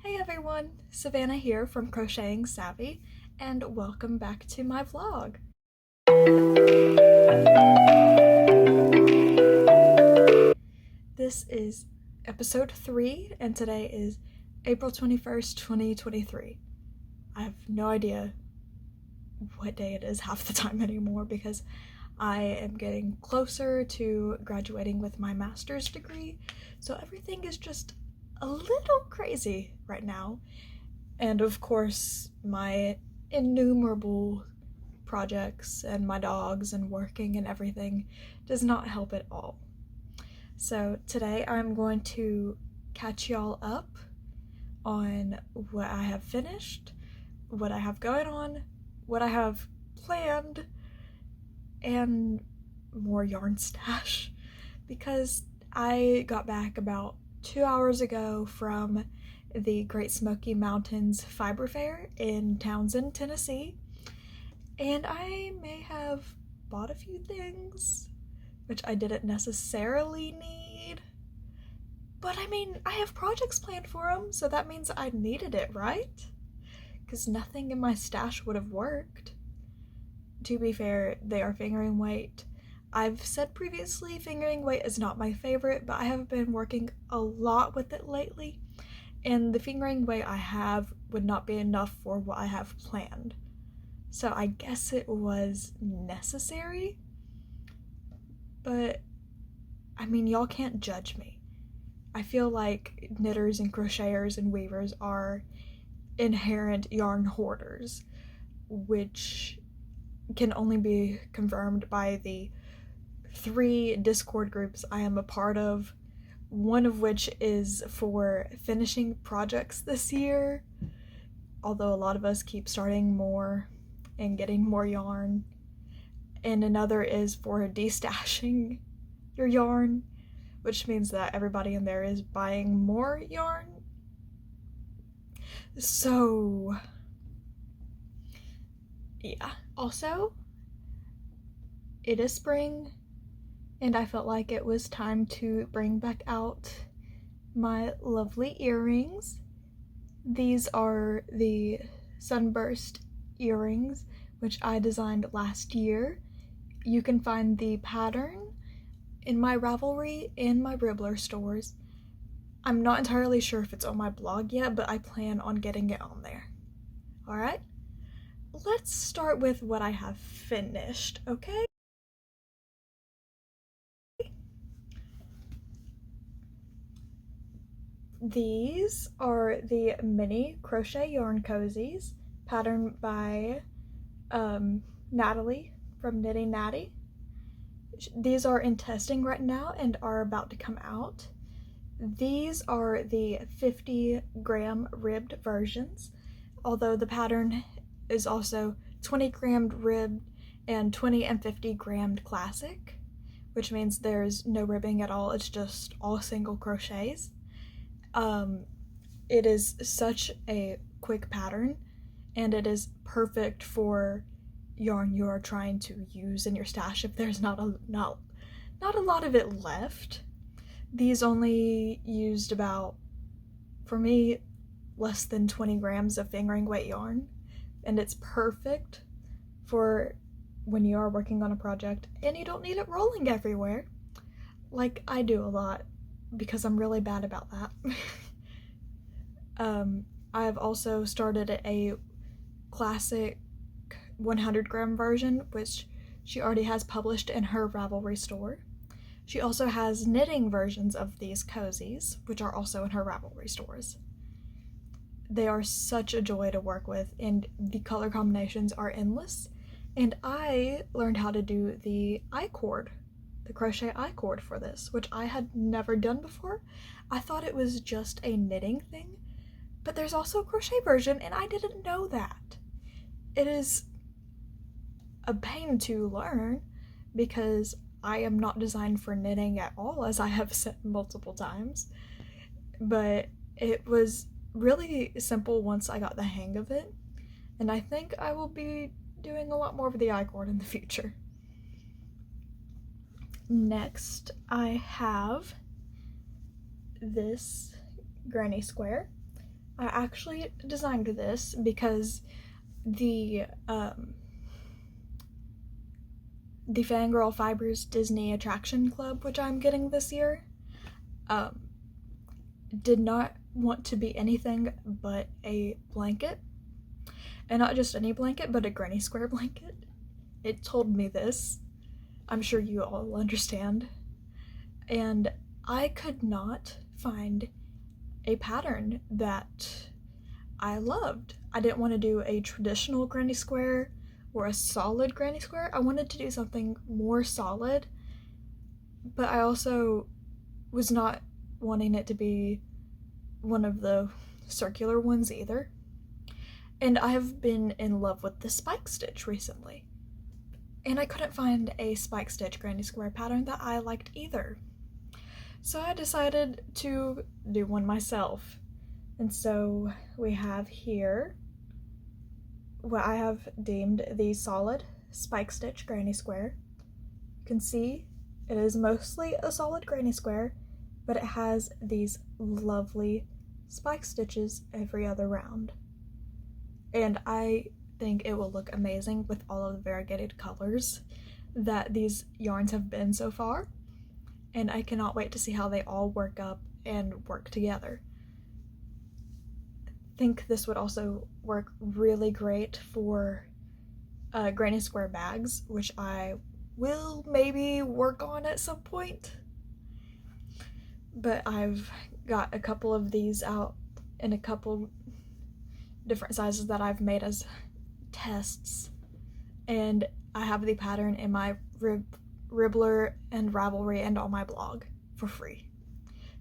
Hey everyone, Savannah here from CrochetingSavvy, and welcome back to my vlog. This is episode 3, and today is April 21st, 2023. I have no idea what day it is half the time anymore because I am getting closer to graduating with my master's degree, so everything is just a little crazy right now. And of course, my innumerable projects and my dogs and working and everything does not help at all. So today I'm going to catch y'all up on what I have finished, what I have going on, what I have planned, and more yarn stash, because I got back about 2 hours ago from the Great Smoky Mountains Fiber Fair in Townsend, Tennessee, and I may have bought a few things which I didn't necessarily need, but I mean, I have projects planned for them, so that means I needed it, right? Because nothing in my stash would have worked. To be fair, they are fingering weight. I've said previously fingering weight is not my favorite, but I have been working a lot with it lately, and the fingering weight I have would not be enough for what I have planned. So I guess it was necessary, but I mean, y'all can't judge me. I feel like knitters and crocheters and weavers are inherent yarn hoarders, which can only be confirmed by the 3 Discord groups I am a part of, one of which is for finishing projects this year, although a lot of us keep starting more and getting more yarn, and another is for destashing your yarn, which means that everybody in there is buying more yarn. So yeah. Also, it is spring, and I felt like it was time to bring back out my lovely earrings. These are the Sunburst earrings, which I designed last year. You can find the pattern in my Ravelry and my Ribbler stores. I'm not entirely sure if it's on my blog yet, but I plan on getting it on there. Alright? Let's start with what I have finished, okay? These are the mini crochet yarn cozies, patterned by Natalie from Knitting Natty. These are in testing right now and are about to come out. These are the 50-gram ribbed versions, although the pattern is also 20-gram ribbed and 20 and 50-gram classic, which means there's no ribbing at all, it's just all single crochets. It is such a quick pattern, and it is perfect for yarn you are trying to use in your stash if there's not a lot of it left. These only used about, for me, less than 20 grams of fingering weight yarn, and it's perfect for when you are working on a project and you don't need it rolling everywhere, like I do a lot, because I'm really bad about that. I've also started a classic 100-gram version, which she already has published in her Ravelry store. She also has knitting versions of these cozies, which are also in her Ravelry stores. They are such a joy to work with, and the color combinations are endless. And I learned how to do the I-cord, the crochet I-cord for this, which I had never done before. I thought it was just a knitting thing, but there's also a crochet version, and I didn't know that. It is a pain to learn because I am not designed for knitting at all, as I have said multiple times, but it was really simple once I got the hang of it, and I think I will be doing a lot more of the I-cord in the future. Next, I have this granny square. I actually designed this because the Fangirl Fibers Disney Attraction Club, which I'm getting this year, did not want to be anything but a blanket. And not just any blanket, but a granny square blanket. It told me this. I'm sure you all understand. And I could not find a pattern that I loved. I didn't want to do a traditional granny square or a solid granny square. I wanted to do something more solid, but I also was not wanting it to be one of the circular ones either. And I have been in love with the spike stitch recently. And I couldn't find a spike stitch granny square pattern that I liked either. So I decided to do one myself. And so we have here what I have deemed the solid spike stitch granny square. You can see it is mostly a solid granny square, but it has these lovely spike stitches every other round. And I think it will look amazing with all of the variegated colors that these yarns have been so far. And I cannot wait to see how they all work up and work together. I think this would also work really great for granny square bags, which I will maybe work on at some point. But I've got a couple of these out in a couple different sizes that I've made as tests, and I have the pattern in my Ribbler and Ravelry and on my blog for free.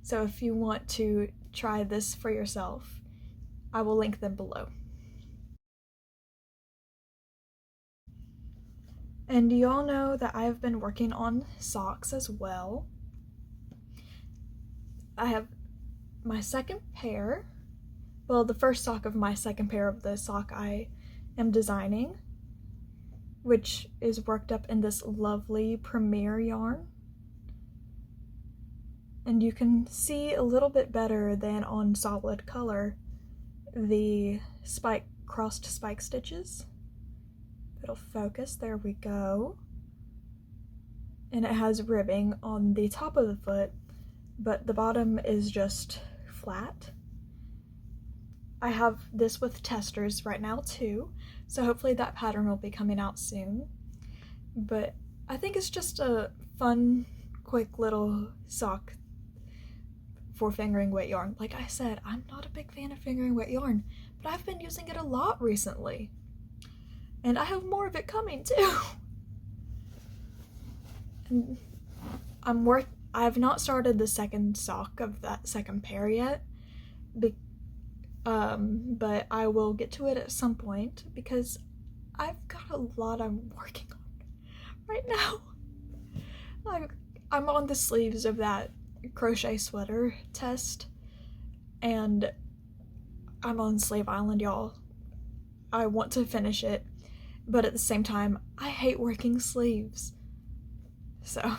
So if you want to try this for yourself, I will link them below. And you all know that I have been working on socks as well. I have my second pair, well, the first sock of my second pair of the sock I am designing, which is worked up in this lovely Premier yarn. And you can see a little bit better than on solid color the crossed spike stitches. It'll focus, there we go. And it has ribbing on the top of the foot, but the bottom is just flat. I have this with testers right now too, so hopefully that pattern will be coming out soon. But I think it's just a fun, quick little sock for fingering wet yarn. Like I said, I'm not a big fan of fingering wet yarn, but I've been using it a lot recently. And I have more of it coming too. And I have not started the second sock of that second pair yet, but I will get to it at some point because I've got a lot I'm working on right now. I'm on the sleeves of that crochet sweater test, and I'm on Slave Island, y'all. I want to finish it, but at the same time, I hate working sleeves. So,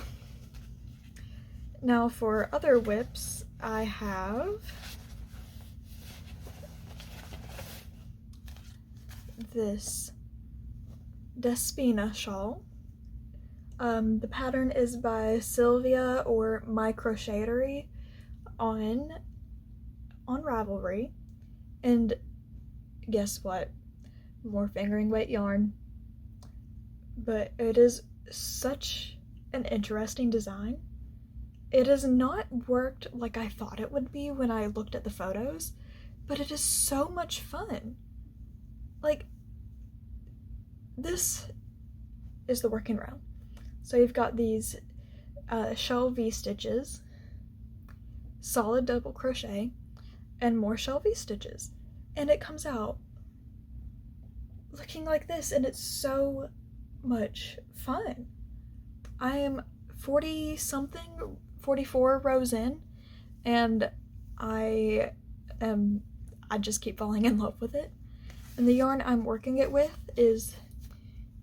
now for other whips, I have this Despina shawl. The pattern is by Sylvia or My Crochetery on Ravelry, and guess what? More fingering weight yarn, but it is such an interesting design. It has not worked like I thought it would be when I looked at the photos, but it is so much fun. Like, this is the working round. So you've got these shell V stitches, solid double crochet, and more shell V stitches. And it comes out looking like this, and it's so much fun. I am 44 rows in, and I just keep falling in love with it. And the yarn I'm working it with is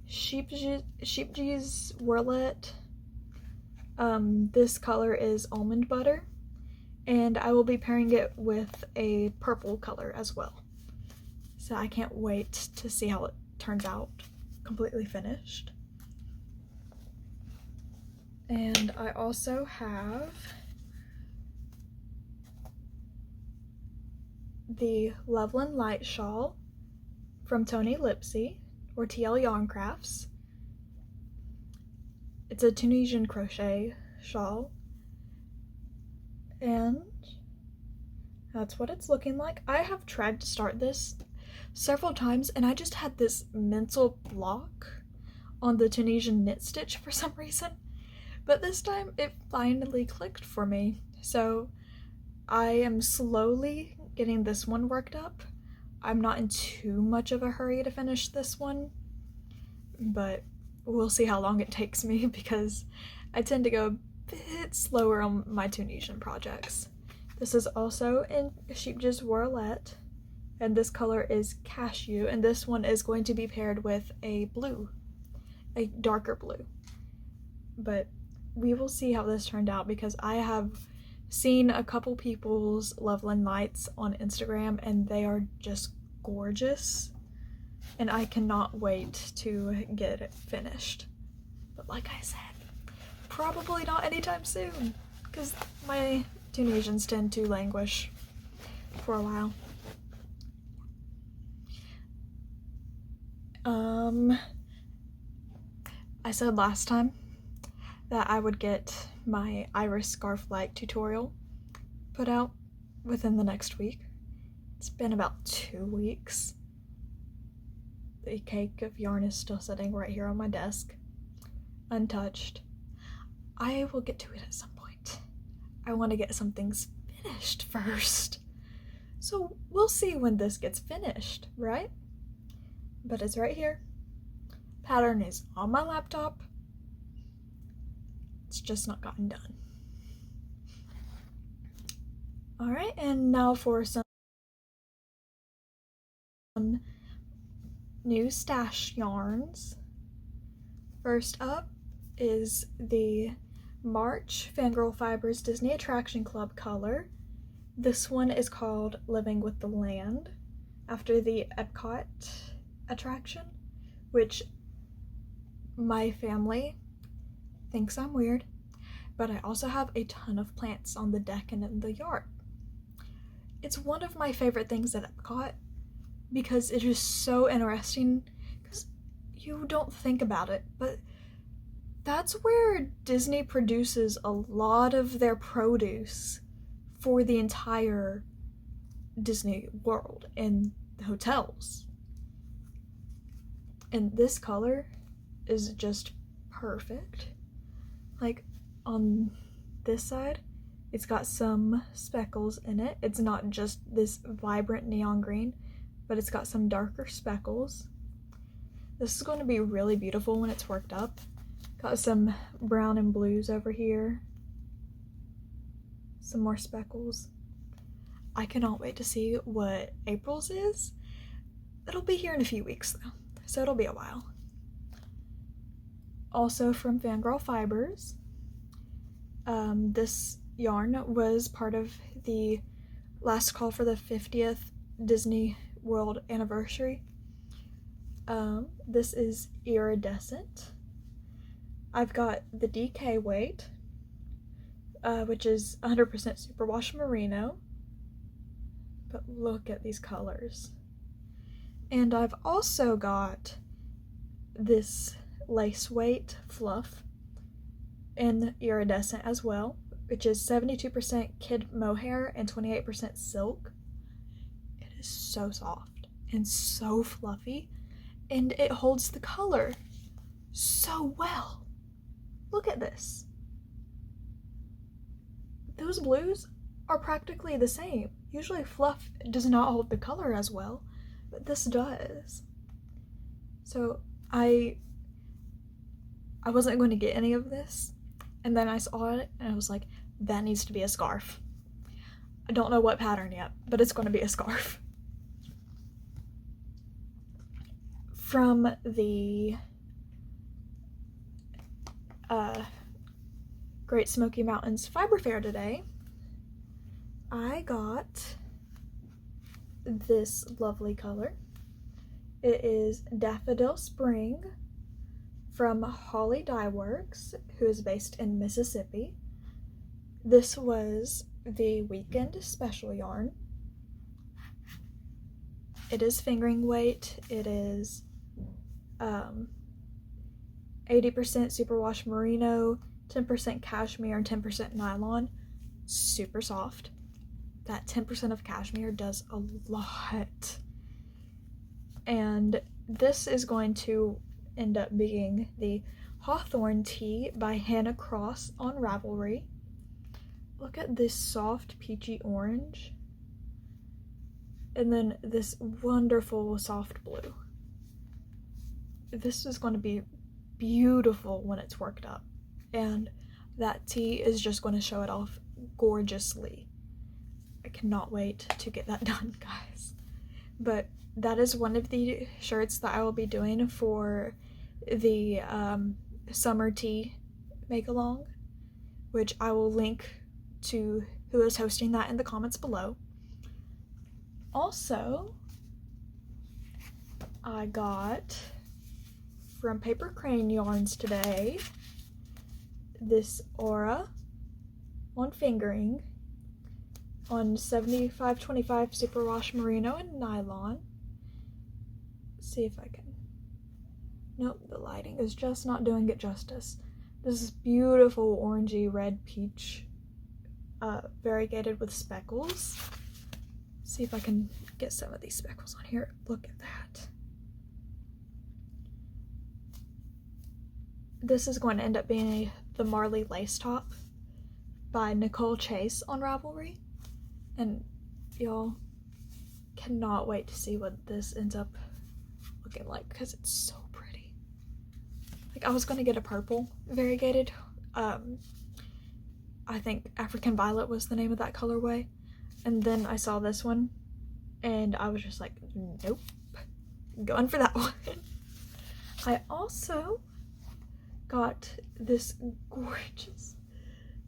Sheepgee's Whirlet. This color is Almond Butter, and I will be pairing it with a purple color as well. So I can't wait to see how it turns out completely finished. And I also have the Loveland Light Shawl from Tony Lipsy, or TL Yarn Crafts. It's a Tunisian crochet shawl, and that's what it's looking like. I have tried to start this several times, and I just had this mental block on the Tunisian knit stitch for some reason, but this time it finally clicked for me. So I am slowly getting this one worked up. I'm not in too much of a hurry to finish this one, but we'll see how long it takes me because I tend to go a bit slower on my Tunisian projects. This is also in Sheepj's Warlette, and this color is Cashew, and this one is going to be paired with a blue, a darker blue. But we will see how this turned out because I have seen a couple people's Loveland Lights on Instagram and they are just gorgeous, and I cannot wait to get it finished. But like I said, probably not anytime soon because my Tunisians tend to languish for a while. I said last time that I would get my iris scarf light tutorial put out within the next week. It's been about 2 weeks. The cake of yarn is still sitting right here on my desk, untouched. I will get to it at some point. I want to get some things finished first. So we'll see when this gets finished, right? But it's right here. Pattern is on my laptop. It's just not gotten done. Alright, and now for some new stash yarns. First up is the March Fangirl Fibers Disney Attraction Club color. This one is called Living with the Land, after the Epcot attraction, which my family thinks I'm weird, but I also have a ton of plants on the deck and in the yard. It's one of my favorite things at Epcot because it is so interesting, because you don't think about it, but that's where Disney produces a lot of their produce for the entire Disney World and the hotels. And this color is just perfect. Like on this side, it's got some speckles in it. It's not just this vibrant neon green, but it's got some darker speckles. This is going to be really beautiful when it's worked up. Got some brown and blues over here. Some more speckles. I cannot wait to see what April's is. It'll be here in a few weeks though, so it'll be a while. Also from Fangirl Fibers, this yarn was part of the last call for the 50th Disney World anniversary. This is iridescent. I've got the DK weight, which is 100% superwash merino, but look at these colors. And I've also got this lace weight fluff in iridescent as well, which is 72% kid mohair and 28% silk. It is so soft and so fluffy, and it holds the color so well. Look at this. Those blues are practically the same. Usually fluff does not hold the color as well, but this does. So I wasn't going to get any of this, and then I saw it and I was like, that needs to be a scarf. I don't know what pattern yet, but it's going to be a scarf. From the Great Smoky Mountains Fiber Fair today, I got this lovely color. It is Daffodil Spring from Holly Dye Works, who is based in Mississippi. This was the weekend special yarn. It is fingering weight. It is 80% superwash merino, 10% cashmere, and 10% nylon. Super soft. That 10% of cashmere does a lot. And this is going to end up being the Hawthorn Tee by Hannah Cross on Ravelry. Look at this soft peachy orange. And then this wonderful soft blue. This is going to be beautiful when it's worked up. And that tee is just going to show it off gorgeously. I cannot wait to get that done, guys. But that is one of the shirts that I will be doing for the summer tee make-along, which I will link to who is hosting that in the comments below. Also, I got from Paper Crane Yarns today this Aura on fingering on 75/25 superwash merino and nylon. See if I can. Nope, the lighting is just not doing it justice. This is beautiful orangey red peach, variegated with speckles. See if I can get some of these speckles on here. Look at that. This is going to end up being the Marley lace top by Nicole Chase on Ravelry. And y'all cannot wait to see what this ends up looking like because it's so pretty. Like, I was going to get a purple variegated. I think African Violet was the name of that colorway. And then I saw this one and I was just like, nope, going for that one. I also got this gorgeous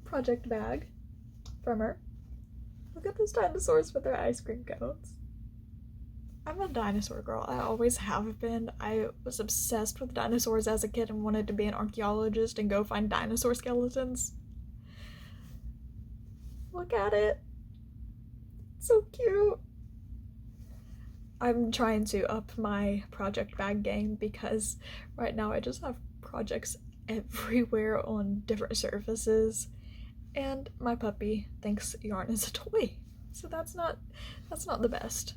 project bag from her. Look at those dinosaurs with their ice cream cones. I'm a dinosaur girl. I always have been. I was obsessed with dinosaurs as a kid and wanted to be an archaeologist and go find dinosaur skeletons. Look at it. So cute. I'm trying to up my project bag game because right now I just have projects everywhere on different surfaces, and my puppy thinks yarn is a toy, so that's not the best.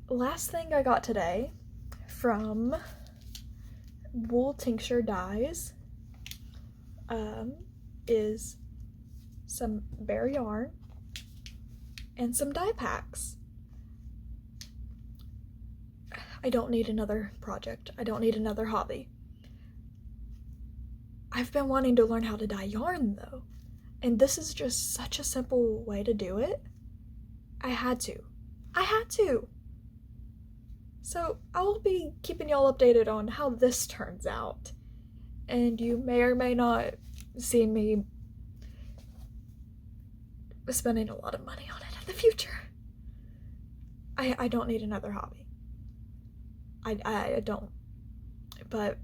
Last thing I got today from Wool Tincture Dyes is some bare yarn and some dye packs. I don't need another project. I don't need another hobby. I've been wanting to learn how to dye yarn though, and this is just such a simple way to do it. I had to. So I will be keeping y'all updated on how this turns out, and you may or may not see me spending a lot of money on it in the future. I don't need another hobby. I don't, but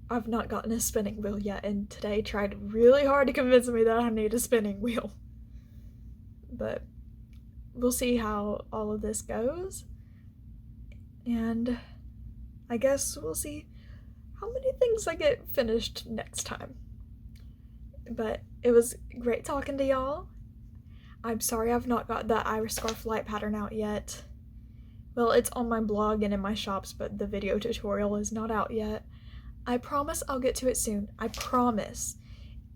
I've not gotten a spinning wheel yet, and today tried really hard to convince me that I need a spinning wheel. But we'll see how all of this goes, and I guess we'll see how many things I get finished next time. But it was great talking to y'all. I'm sorry I've not got that Iris Scarf light pattern out yet. Well, it's on my blog and in my shops, but the video tutorial is not out yet. I promise I'll get to it soon. I promise.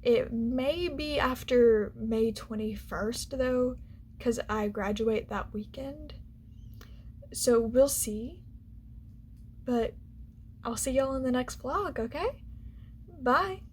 It may be after May 21st though, because I graduate that weekend. So we'll see. But I'll see y'all in the next vlog, okay? Bye!